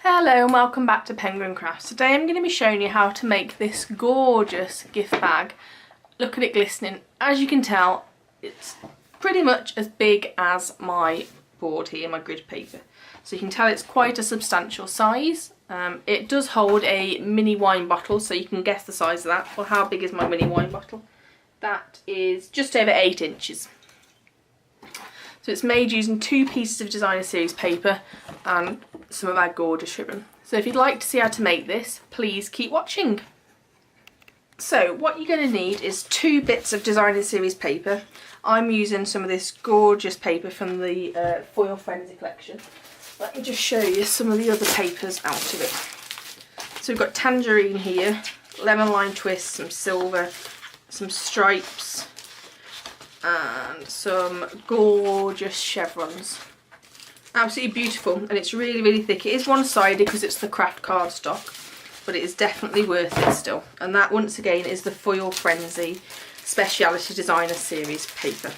Hello and welcome back to Penguin Crafts. Today I'm going to be showing you how to make this gorgeous gift bag. Look at it glistening. As you can tell, it's pretty much as big as my board here, my grid paper. So you can tell it's quite a substantial size. It does hold a mini wine bottle, so you can guess the size of that. Well, how big is my mini wine bottle? That is just over 8 inches. So it's made using 2 pieces of designer series paper and some of our gorgeous ribbon. So if you'd like to see how to make this, please keep watching. So what you're going to need is 2 bits of designer series paper. I'm using some of this gorgeous paper from the Foil Frenzy collection. Let me just show you some of the other papers out of it. So we've got tangerine here, lemon lime twist, some silver, some stripes, and some gorgeous chevrons. Absolutely beautiful, and it's really thick. It is one-sided because it's the craft cardstock, but it is definitely worth it still. And that once again is the Foil Frenzy Speciality Designer Series paper.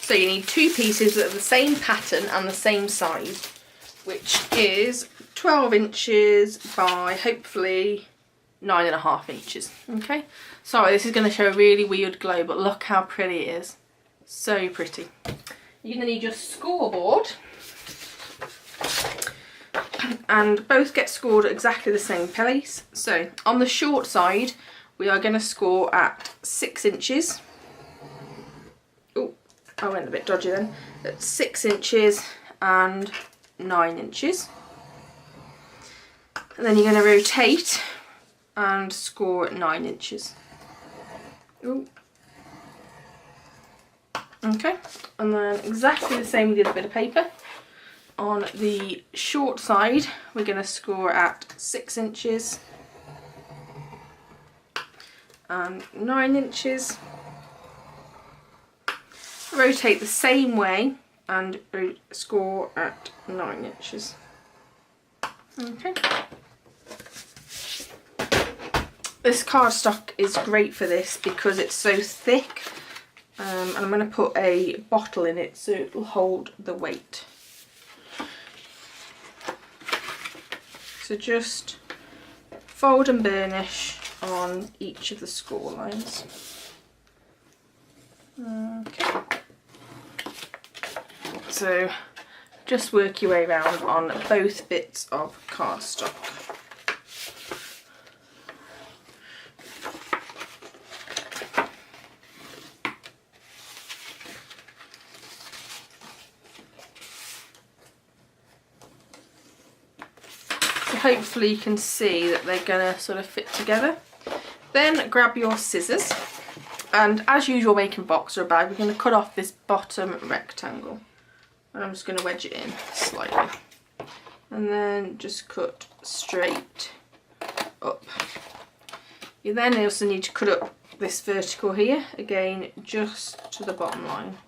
So you need 2 pieces that are the same pattern and the same size, which is 12 inches by hopefully 9.5 inches. Okay, sorry, this is going to show a really weird glow, but look how pretty it is. So pretty. You're going to need your scoreboard, and both get scored at exactly the same place. So on the short side we are going to score at 6 inches. Oh, I went a bit dodgy then. At 6 inches and 9 inches. And then you're going to rotate and score at 9 inches. Ooh. Okay, and then exactly the same with the other bit of paper. On the short side we're going to score at 6 inches and 9 inches. Rotate the same way and score at 9 inches. Okay. This cardstock is great for this because it's so thick, and I'm going to put a bottle in it so it will hold the weight. So just fold and burnish on each of the score lines. Okay. So just work your way around on both bits of cardstock. Hopefully you can see that they're going to sort of fit together. Then grab your scissors, and as usual making a box or a bag, we're going to cut off this bottom rectangle, and I'm just going to wedge it in slightly, and then just cut straight up. You then also need to cut up this vertical here, again just to the bottom line,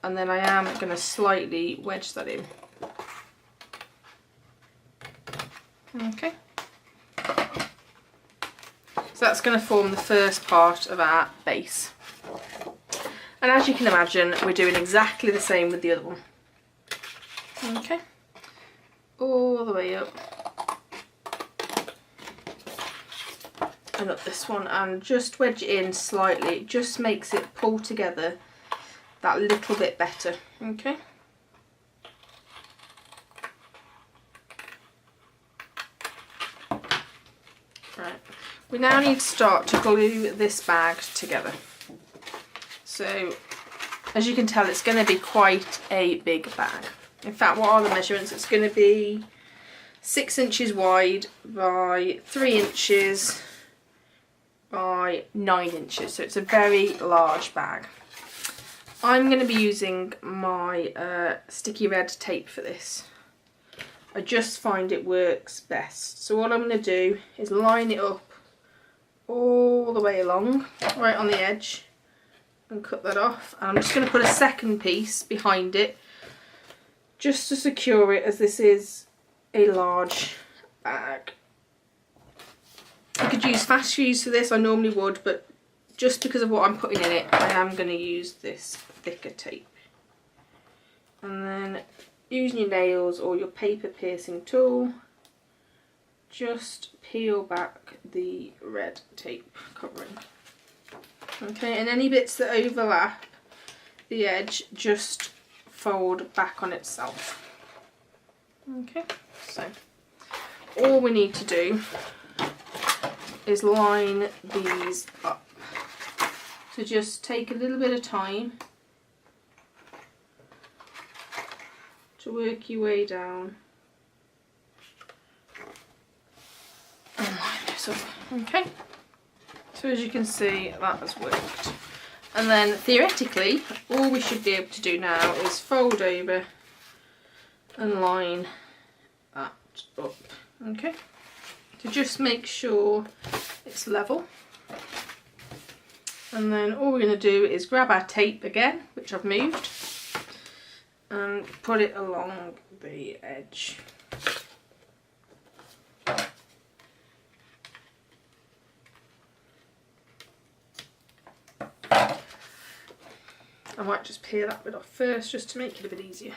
and then I am going to slightly wedge that in. Okay, so that's going to form the first part of our base, and as you can imagine we're doing exactly the same with the other one. Okay, all the way up and up this one, and just wedge it in slightly. It just makes it pull together that little bit better. Okay. Right. We now need to start to glue this bag together. So as you can tell, it's going to be quite a big bag. In fact, what are the measurements? It's going to be 6 inches wide by 3 inches by 9 inches. So it's a very large bag. I'm going to be using my sticky red tape for this. I just find it works best. So what I'm going to do is line it up all the way along, right on the edge, and cut that off. And I'm just going to put a second piece behind it just to secure it, as this is a large bag. I could use fast fuse for this, I normally would, but just because of what I'm putting in it, I am going to use this thicker tape. And then using your nails or your paper piercing tool, just peel back the red tape covering. Okay, and any bits that overlap the edge, just fold back on itself. Okay, so all we need to do is line these up. So just take a little bit of time to work your way down and line this up. Okay, so as you can see, that has worked. And then theoretically, all we should be able to do now is fold over and line that up. Okay, to just make sure it's level. And then all we're going to do is grab our tape again, which I've moved, and put it along the edge. I might just peel that bit off first just to make it a bit easier.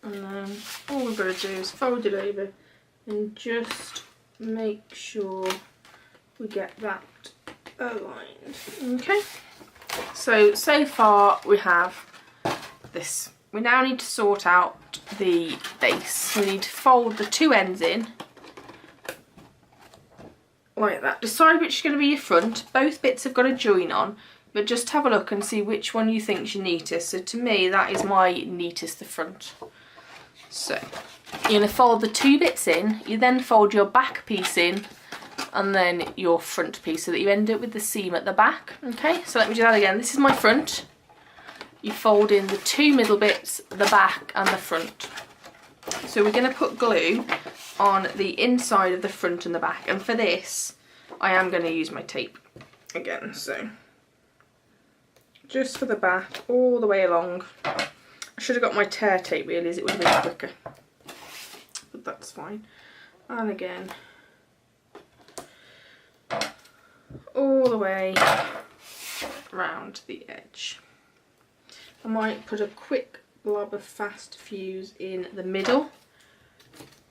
And then all we've got to do is fold it over and just make sure we get that aligned. Okay, so far we have this. We now need to sort out the base. We need to fold the two ends in like that. Decide which is going to be your front. Both bits have got a join on, but just have a look and see which one you think is your neatest. So to me, that is my neatest, the front. So you're going to fold the two bits in, you then fold your back piece in, and then your front piece, so that you end up with the seam at the back. Okay, so let me do that again. This is my front. You fold in the two middle bits, the back and the front. So we're going to put glue on the inside of the front and the back, and for this I am going to use my tape again. So just for the back all the way along. I should have got my tear tape really, as it would have been quicker, but that's fine. And again all the way round the edge. I might put a quick blob of fast fuse in the middle,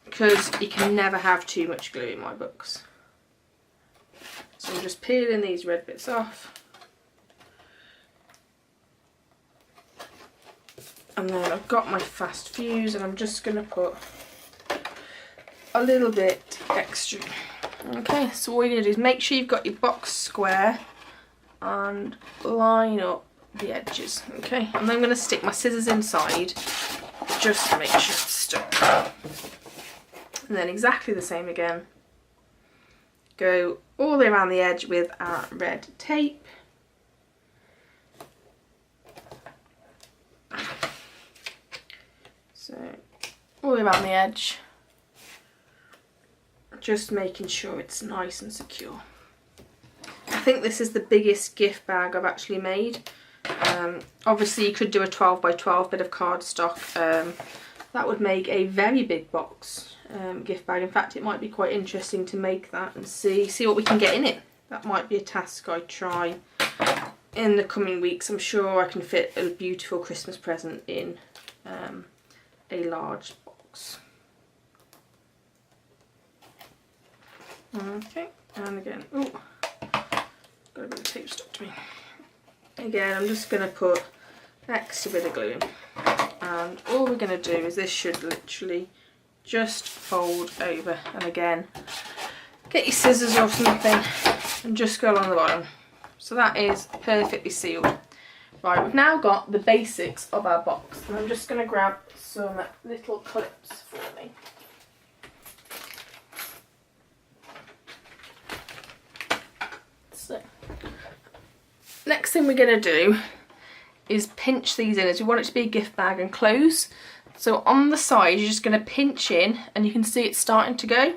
because you can never have too much glue in my books. So I'm just peeling these red bits off, and then I've got my fast fuse, and I'm just going to put a little bit extra. Okay, so all you're going to do is make sure you've got your box square and line up the edges. Okay, and then I'm going to stick my scissors inside just to make sure it's stuck. And then exactly the same again. Go all the way around the edge with our red tape. So all the way around the edge, just making sure it's nice and secure. I think this is the biggest gift bag I've actually made. Obviously you could do a 12 by 12 bit of cardstock. That would make a very big box gift bag. In fact, it might be quite interesting to make that and see what we can get in it. That might be a task I try in the coming weeks. I'm sure I can fit a beautiful Christmas present in a large box. Okay, and again, oh, got a bit of tape stuck to me. Again, I'm just going to put an extra bit of glue in, and all we're going to do is this should literally just fold over, and again get your scissors or something and just go along the bottom. So that is perfectly sealed. Right, we've now got the basics of our box, and I'm just going to grab some little clips for me. So next thing we're going to do is pinch these in, as we want it to be a gift bag and close. So on the side you're just going to pinch in, and you can see it's starting to go,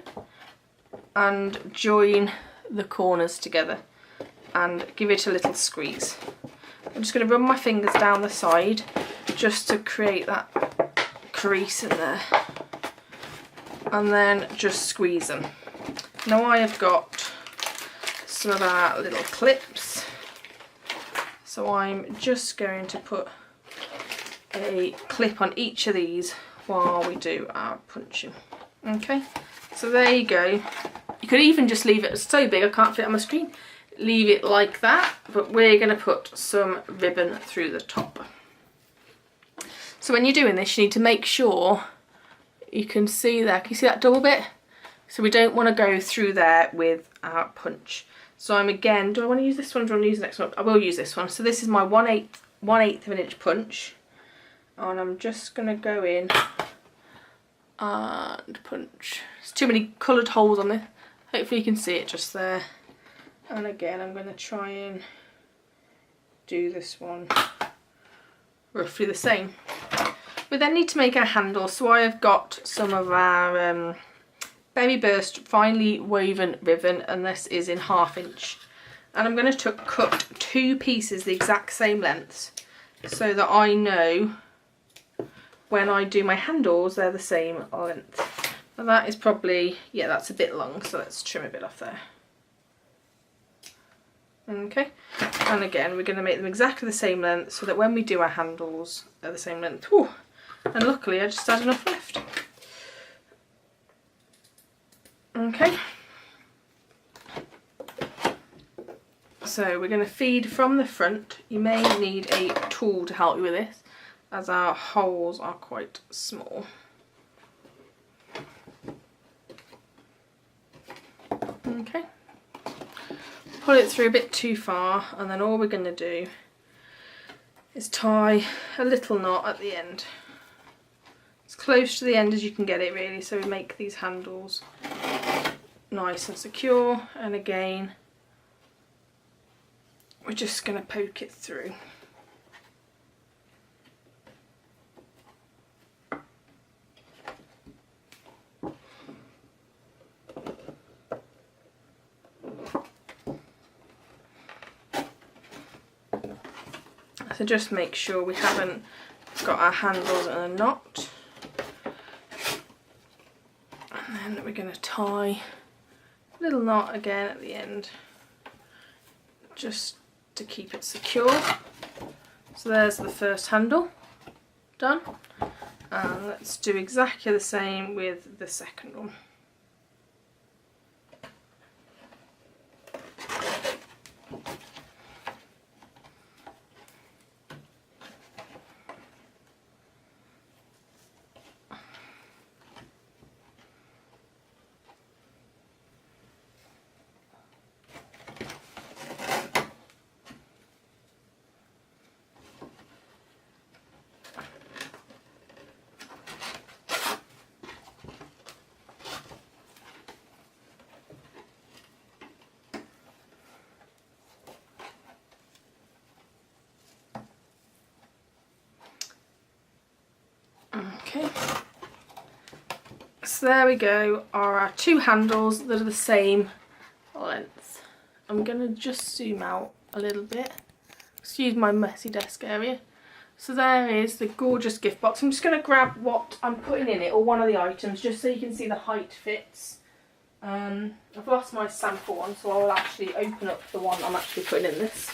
and join the corners together and give it a little squeeze. I'm just going to run my fingers down the side just to create that crease in there, and then just squeeze them. Now I have got some of our little clips, so I'm just going to put a clip on each of these while we do our punching. Okay, so there you go. You could even just leave it, it's so big I can't fit it on my screen, leave it like that, but we're going to put some ribbon through the top. So when you're doing this, you need to make sure you can see there, can you see that double bit? So we don't want to go through there with our punch. So I'm again, do I want to use this one or do I want to use the next one? I will use this one. So this is my 1/8 of an inch punch, and I'm just going to go in and punch. There's too many coloured holes on this. Hopefully you can see it just there. And again, I'm going to try and do this one roughly the same. We then need to make our handle, so I have got some of our Berry Burst finely woven ribbon, and this is in 1/2 inch. And I'm going to cut 2 pieces the exact same lengths so that I know when I do my handles they're the same length. Now that is probably, yeah, that's a bit long, so let's trim a bit off there. Okay, and again we're going to make them exactly the same length so that when we do our handles they're the same length. Whew. And luckily I just had enough left. Okay, so we're going to feed from the front. You may need a tool to help you with this as our holes are quite small. Okay, pull it through a bit too far, and then all we're going to do is tie a little knot at the end. As close to the end as you can get it really, so we make these handles nice and secure, and again we're just going to poke it through. So just make sure we haven't got our handles in a knot. And then we're going to tie a little knot again at the end, just to keep it secure. So there's the first handle done. And let's do exactly the same with the second one. Okay, so there we go, are our 2 handles that are the same length. I'm going to just zoom out a little bit, excuse my messy desk area. So there is the gorgeous gift box. I'm just going to grab what I'm putting in it, or one of the items, just so you can see the height fits. I've lost my sample one, so I'll actually open up the one I'm actually putting in this.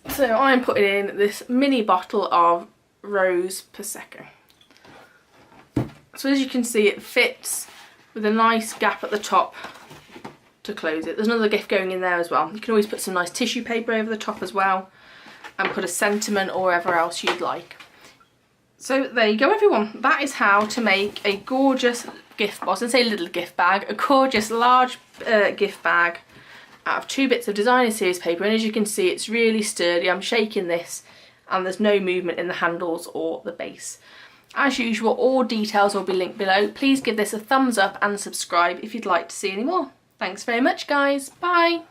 So I'm putting in this mini bottle of Rose Prosecco. So as you can see, it fits with a nice gap at the top to close it. There's another gift going in there as well. You can always put some nice tissue paper over the top as well, and put a sentiment or whatever else you'd like. So there you go everyone, that is how to make a gorgeous gift box, and say little gift bag, a gorgeous large gift bag out of 2 bits of designer series paper. And as you can see, it's really sturdy. I'm shaking this and there's no movement in the handles or the base. As usual, all details will be linked below. Please give this a thumbs up and subscribe if you'd like to see any more. Thanks very much guys, bye!